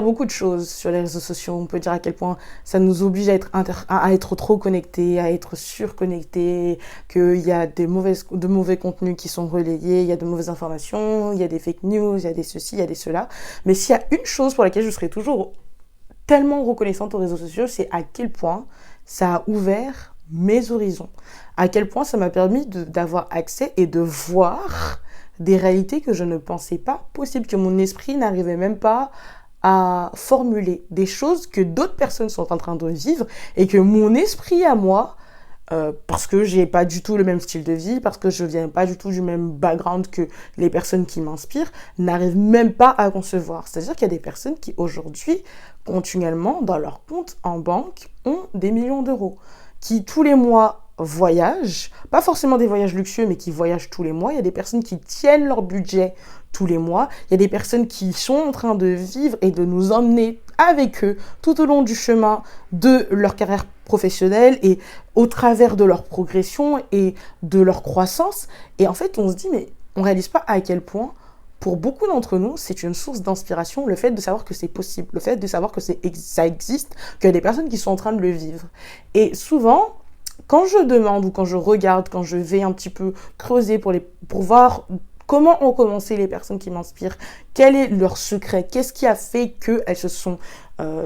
beaucoup de choses sur les réseaux sociaux. On peut dire à quel point ça nous oblige à à être trop connectés, à être surconnectés, qu'il y a de mauvais contenus qui sont relayés, il y a de mauvaises informations, il y a des fake news, il y a des ceci, il y a des cela. Mais s'il y a une chose pour laquelle je serais toujours tellement reconnaissante aux réseaux sociaux, c'est à quel point ça a ouvert mes horizons. À quel point ça m'a permis d'avoir accès et de voir des réalités que je ne pensais pas possibles, que mon esprit n'arrivait même pas à formuler, des choses que d'autres personnes sont en train de vivre et que mon esprit à moi, parce que j'ai pas du tout le même style de vie, parce que je viens pas du tout du même background que les personnes qui m'inspirent, n'arrive même pas à concevoir. C'est-à-dire qu'il y a des personnes qui aujourd'hui, continuellement, dans leur compte en banque, ont des millions d'euros, qui tous les mois voyagent, pas forcément des voyages luxueux, mais qui voyagent tous les mois. Il y a des personnes qui tiennent leur budget tous les mois. Il y a des personnes qui sont en train de vivre et de nous emmener avec eux tout au long du chemin de leur carrière professionnelle et au travers de leur progression et de leur croissance. Et en fait, on se dit, mais on réalise pas à quel point, pour beaucoup d'entre nous, c'est une source d'inspiration, le fait de savoir que c'est possible, le fait de savoir que ça existe, qu'il y a des personnes qui sont en train de le vivre. Et souvent, quand je demande ou quand je regarde, quand je vais un petit peu creuser pour voir comment ont commencé les personnes qui m'inspirent, quel est leur secret, qu'est-ce qui a fait qu'elles se sont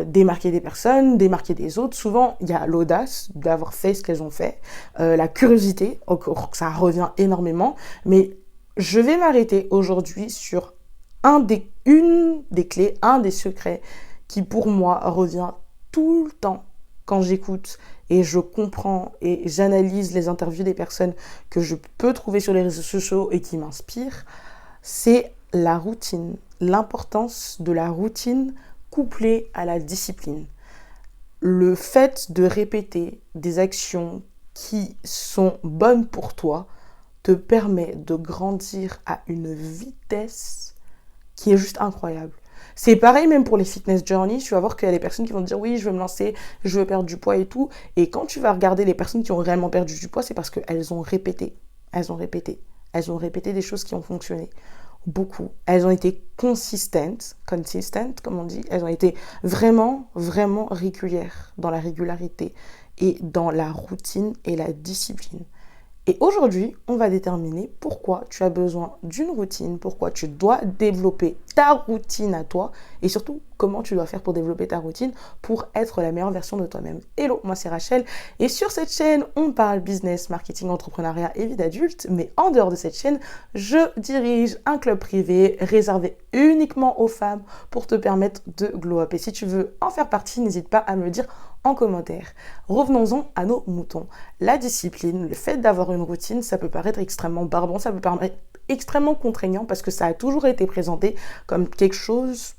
démarquées des personnes, démarquées des autres. Souvent, il y a l'audace d'avoir fait ce qu'elles ont fait, la curiosité, ça revient énormément, mais je vais m'arrêter aujourd'hui sur une des clés, un des secrets qui pour moi revient tout le temps quand j'écoute et je comprends et j'analyse les interviews des personnes que je peux trouver sur les réseaux sociaux et qui m'inspirent, c'est la routine, l'importance de la routine couplée à la discipline. Le fait de répéter des actions qui sont bonnes pour toi te permet de grandir à une vitesse qui est juste incroyable. C'est pareil même pour les fitness journeys, tu vas voir qu'il y a des personnes qui vont te dire oui, je veux me lancer, je veux perdre du poids et tout. Et quand tu vas regarder les personnes qui ont réellement perdu du poids, c'est parce qu'elles ont répété, elles ont répété, elles ont répété des choses qui ont fonctionné. Beaucoup. Elles ont été consistent comme on dit. Elles ont été vraiment, vraiment régulières dans la régularité et dans la routine et la discipline. Et aujourd'hui, on va déterminer pourquoi tu as besoin d'une routine, pourquoi tu dois développer ta routine à toi et surtout comment tu dois faire pour développer ta routine pour être la meilleure version de toi-même. Hello, moi c'est Rachel et sur cette chaîne, on parle business, marketing, entrepreneuriat et vie d'adulte, mais en dehors de cette chaîne, je dirige un club privé réservé uniquement aux femmes pour te permettre de glow up. Et si tu veux en faire partie, n'hésite pas à me le dire en commentaire. Revenons-en à nos moutons. La discipline, le fait d'avoir une routine, ça peut paraître extrêmement barbant, ça peut paraître extrêmement contraignant parce que ça a toujours été présenté comme quelque chose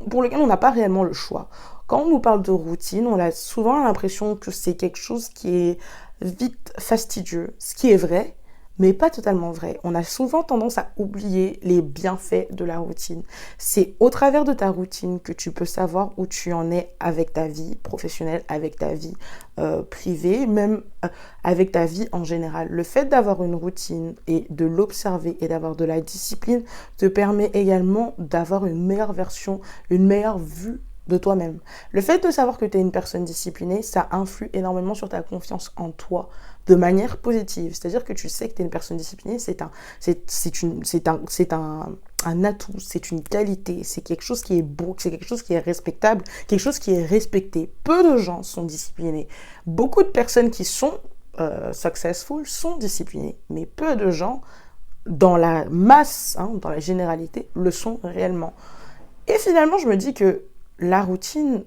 pour lequel on n'a pas réellement le choix. Quand on nous parle de routine, on a souvent l'impression que c'est quelque chose qui est vite fastidieux, ce qui est vrai, mais pas totalement vrai. On a souvent tendance à oublier les bienfaits de la routine. C'est au travers de ta routine que tu peux savoir où tu en es avec ta vie professionnelle, avec ta vie privée, même avec ta vie en général. Le fait d'avoir une routine et de l'observer et d'avoir de la discipline te permet également d'avoir une meilleure version, une meilleure vue de toi-même. Le fait de savoir que tu es une personne disciplinée, ça influe énormément sur ta confiance en toi de manière positive. C'est-à-dire que tu sais que tu es une personne disciplinée, c'est un atout, c'est une qualité, c'est quelque chose qui est beau, c'est quelque chose qui est respectable, quelque chose qui est respecté. Peu de gens sont disciplinés. Beaucoup de personnes qui sont successful sont disciplinées, mais peu de gens, dans la masse, dans la généralité, le sont réellement. Et finalement, je me dis que la routine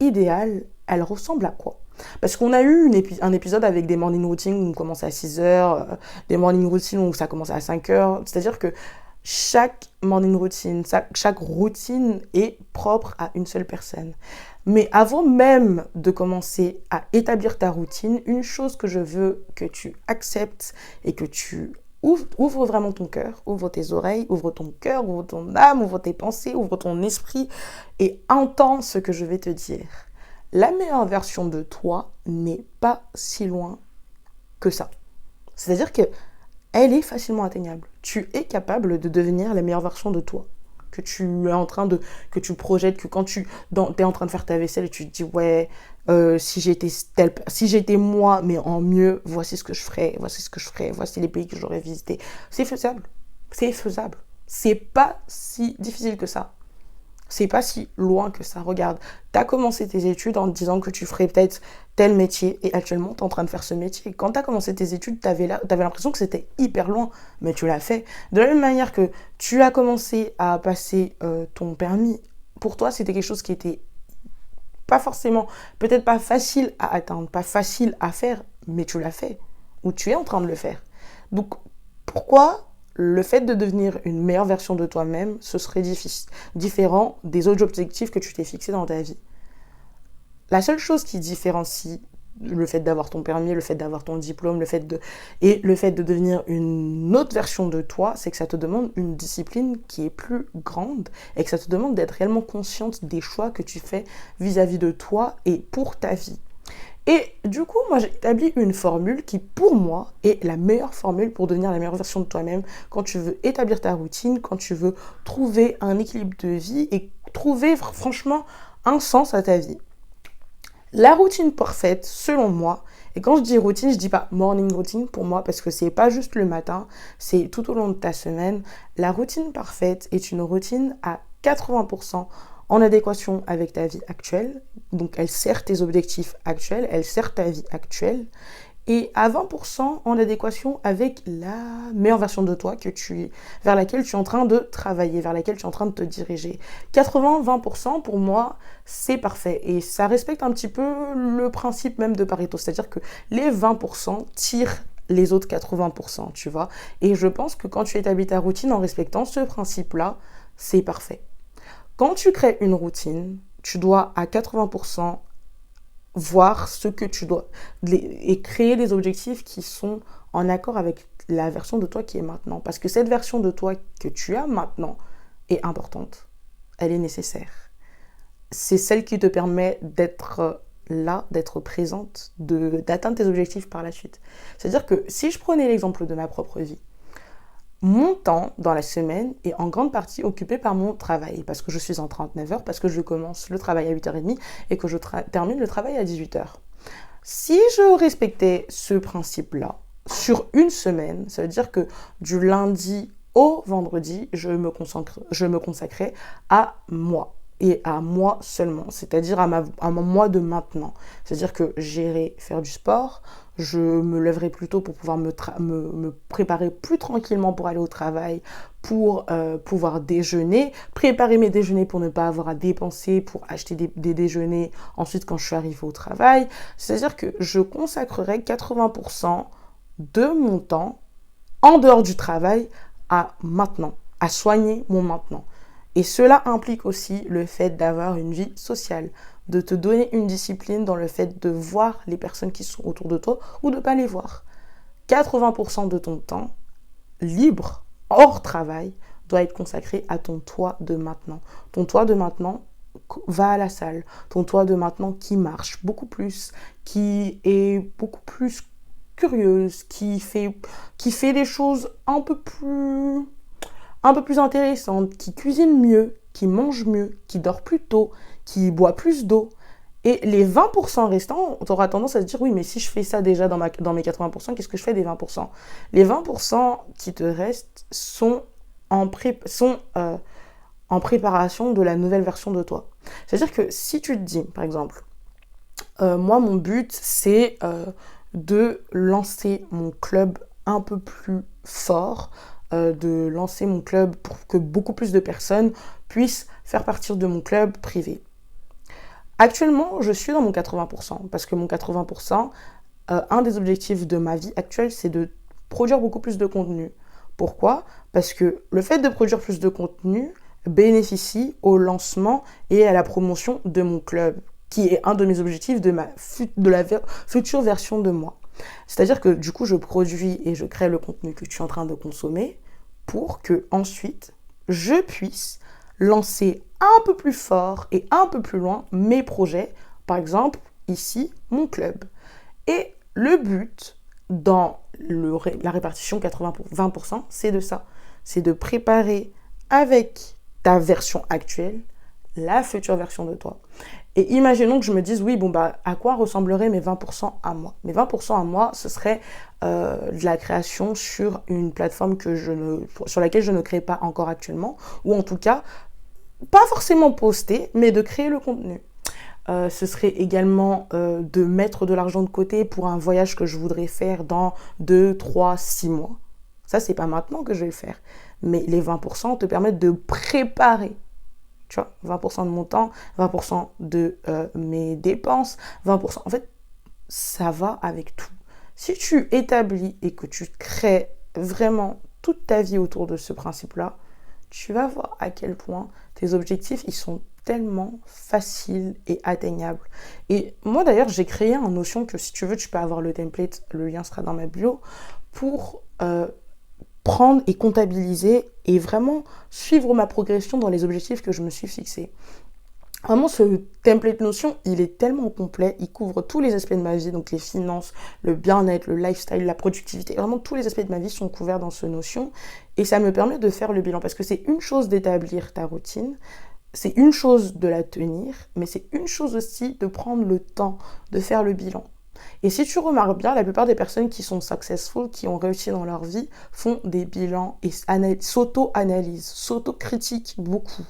idéale, elle ressemble à quoi? Parce qu'on a eu un épisode avec des morning routines où on commençait à 6 heures, des morning routines où ça commençait à 5 heures. C'est-à-dire que chaque morning routine, chaque routine est propre à une seule personne. Mais avant même de commencer à établir ta routine, une chose que je veux que tu acceptes et que tu ouvre vraiment ton cœur, ouvre tes oreilles, ouvre ton cœur, ouvre ton âme, ouvre tes pensées, ouvre ton esprit et entends ce que je vais te dire. La meilleure version de toi n'est pas si loin que ça. C'est-à-dire que elle est facilement atteignable. Tu es capable de devenir la meilleure version de toi. que tu es en train de, que tu projettes, que quand tu es en train de faire ta vaisselle et tu te dis, ouais, si j'étais moi, mais en mieux, voici ce que je ferais, voici les pays que j'aurais visités. C'est faisable. C'est faisable. C'est pas si difficile que ça. C'est pas si loin que ça. Regarde, t'as commencé tes études en te disant que tu ferais peut-être tel métier et actuellement t'es en train de faire ce métier. Quand t'as commencé tes études, t'avais l'impression que c'était hyper loin, mais tu l'as fait. De la même manière que tu as commencé à passer ton permis, pour toi c'était quelque chose qui était pas forcément, peut-être pas facile à atteindre, pas facile à faire, mais tu l'as fait, ou tu es en train de le faire. Donc, pourquoi le fait de devenir une meilleure version de toi-même, ce serait différent des autres objectifs que tu t'es fixés dans ta vie? La seule chose qui différencie le fait d'avoir ton permis, le fait d'avoir ton diplôme, et le fait de devenir une autre version de toi, c'est que ça te demande une discipline qui est plus grande et que ça te demande d'être réellement consciente des choix que tu fais vis-à-vis de toi et pour ta vie. Et du coup, moi, j'ai établi une formule qui, pour moi, est la meilleure formule pour devenir la meilleure version de toi-même quand tu veux établir ta routine, quand tu veux trouver un équilibre de vie et trouver, franchement, un sens à ta vie. La routine parfaite, selon moi, et quand je dis routine, je dis pas morning routine pour moi parce que c'est pas juste le matin, c'est tout au long de ta semaine. La routine parfaite est une routine à 80% en adéquation avec ta vie actuelle. Donc elle sert tes objectifs actuels, elle sert ta vie actuelle. Et à 20% en adéquation avec la meilleure version de toi vers laquelle tu es en train de travailler, vers laquelle tu es en train de te diriger. 80-20% pour moi, c'est parfait. Et ça respecte un petit peu le principe même de Pareto. C'est-à-dire que les 20% tirent les autres 80%, tu vois. Et je pense que quand tu établis ta routine en respectant ce principe-là, c'est parfait. Quand tu crées une routine, tu dois à 80% voir ce que tu dois et créer des objectifs qui sont en accord avec la version de toi qui est maintenant. Parce que cette version de toi que tu as maintenant est importante. Elle est nécessaire. C'est celle qui te permet d'être là, d'être présente, d'atteindre tes objectifs par la suite. C'est-à-dire que si je prenais l'exemple de ma propre vie, mon temps dans la semaine est en grande partie occupé par mon travail parce que je suis en 39 heures, parce que je commence le travail à 8h30 et que je termine le travail à 18h. Si je respectais ce principe-là sur une semaine, ça veut dire que du lundi au vendredi, je me consacrais à moi et à moi seulement, c'est-à-dire à mon moi de maintenant. C'est-à-dire que j'irai faire du sport, je me lèverai plus tôt pour pouvoir me préparer plus tranquillement pour aller au travail, pour pouvoir déjeuner, préparer mes déjeuners pour ne pas avoir à dépenser, pour acheter des déjeuners ensuite quand je suis arrivée au travail. C'est-à-dire que je consacrerai 80% de mon temps en dehors du travail à maintenant, à soigner mon maintenant. Et cela implique aussi le fait d'avoir une vie sociale, de te donner une discipline dans le fait de voir les personnes qui sont autour de toi ou de ne pas les voir. 80% de ton temps libre, hors travail, doit être consacré à ton toi de maintenant. Ton toi de maintenant va à la salle. Ton toi de maintenant qui marche beaucoup plus, qui est beaucoup plus curieuse, qui fait des choses un peu plus intéressante, qui cuisine mieux, qui mange mieux, qui dort plus tôt, qui boit plus d'eau. Et les 20% restants, tu auras tendance à te dire, oui, mais si je fais ça déjà dans mes 80%, qu'est-ce que je fais des 20%? Les 20% qui te restent sont en préparation de la nouvelle version de toi. C'est-à-dire que si tu te dis, par exemple, moi, mon but, c'est de lancer mon club un peu plus fort, de lancer mon club pour que beaucoup plus de personnes puissent faire partie de mon club privé. Actuellement, je suis dans mon 80%, parce que mon 80%, un des objectifs de ma vie actuelle, c'est de produire beaucoup plus de contenu. Pourquoi ? Parce que le fait de produire plus de contenu bénéficie au lancement et à la promotion de mon club, qui est un de mes objectifs de la future version de moi. C'est-à-dire que du coup, je produis et je crée le contenu que tu es en train de consommer pour que ensuite je puisse lancer un peu plus fort et un peu plus loin mes projets, par exemple ici mon club. Et le but dans la répartition 80-20%, c'est de ça, c'est de préparer avec ta version actuelle, la future version de toi. Et imaginons que je me dise, oui, bon, bah, à quoi ressembleraient mes 20% à moi? Mes 20% à moi, ce serait de la création sur une plateforme sur laquelle je ne crée pas encore actuellement, ou en tout cas, pas forcément poster, mais de créer le contenu. Ce serait également de mettre de l'argent de côté pour un voyage que je voudrais faire dans 2, 3, 6 mois. Ça, c'est pas maintenant que je vais le faire. Mais les 20% te permettent de préparer. Tu vois, 20% de mon temps, 20% de mes dépenses, 20%. En fait, ça va avec tout. Si tu établis et que tu crées vraiment toute ta vie autour de ce principe-là, tu vas voir à quel point tes objectifs, ils sont tellement faciles et atteignables. Et moi d'ailleurs, j'ai créé un Notion que si tu veux, tu peux avoir le template, le lien sera dans ma bio, pour prendre et comptabiliser et vraiment suivre ma progression dans les objectifs que je me suis fixés. Vraiment, ce template Notion, il est tellement complet, il couvre tous les aspects de ma vie, donc les finances, le bien-être, le lifestyle, la productivité, vraiment tous les aspects de ma vie sont couverts dans ce Notion et ça me permet de faire le bilan parce que c'est une chose d'établir ta routine, c'est une chose de la tenir, mais c'est une chose aussi de prendre le temps de faire le bilan. Et si tu remarques bien, la plupart des personnes qui sont successful, qui ont réussi dans leur vie, font des bilans et s'auto-analysent, s'auto-critiquent beaucoup.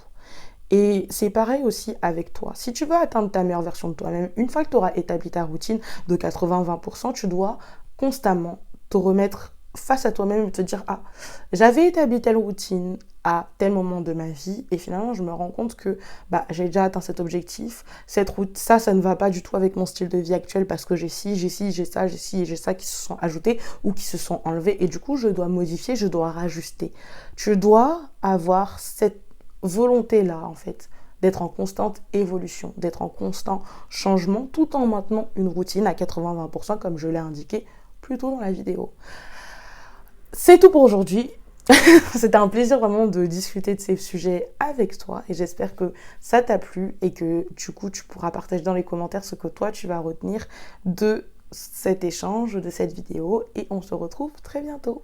Et c'est pareil aussi avec toi. Si tu veux atteindre ta meilleure version de toi-même, une fois que tu auras établi ta routine de 80-20%, tu dois constamment te remettre face à toi-même et te dire, ah, j'avais établi telle routine à tel moment de ma vie et finalement je me rends compte que j'ai déjà atteint cet objectif. Ça ne va pas du tout avec mon style de vie actuel parce que j'ai ci, j'ai ci, j'ai ça, j'ai ci et j'ai ça qui se sont ajoutés ou qui se sont enlevés et du coup je dois modifier, je dois rajuster. Tu dois avoir cette volonté-là, en fait, d'être en constante évolution, d'être en constant changement, tout en maintenant une routine à 80-20%, comme je l'ai indiqué plus tôt dans la vidéo. C'est tout pour aujourd'hui. C'était un plaisir vraiment de discuter de ces sujets avec toi et j'espère que ça t'a plu et que du coup tu pourras partager dans les commentaires ce que toi tu vas retenir de cet échange, de cette vidéo et on se retrouve très bientôt.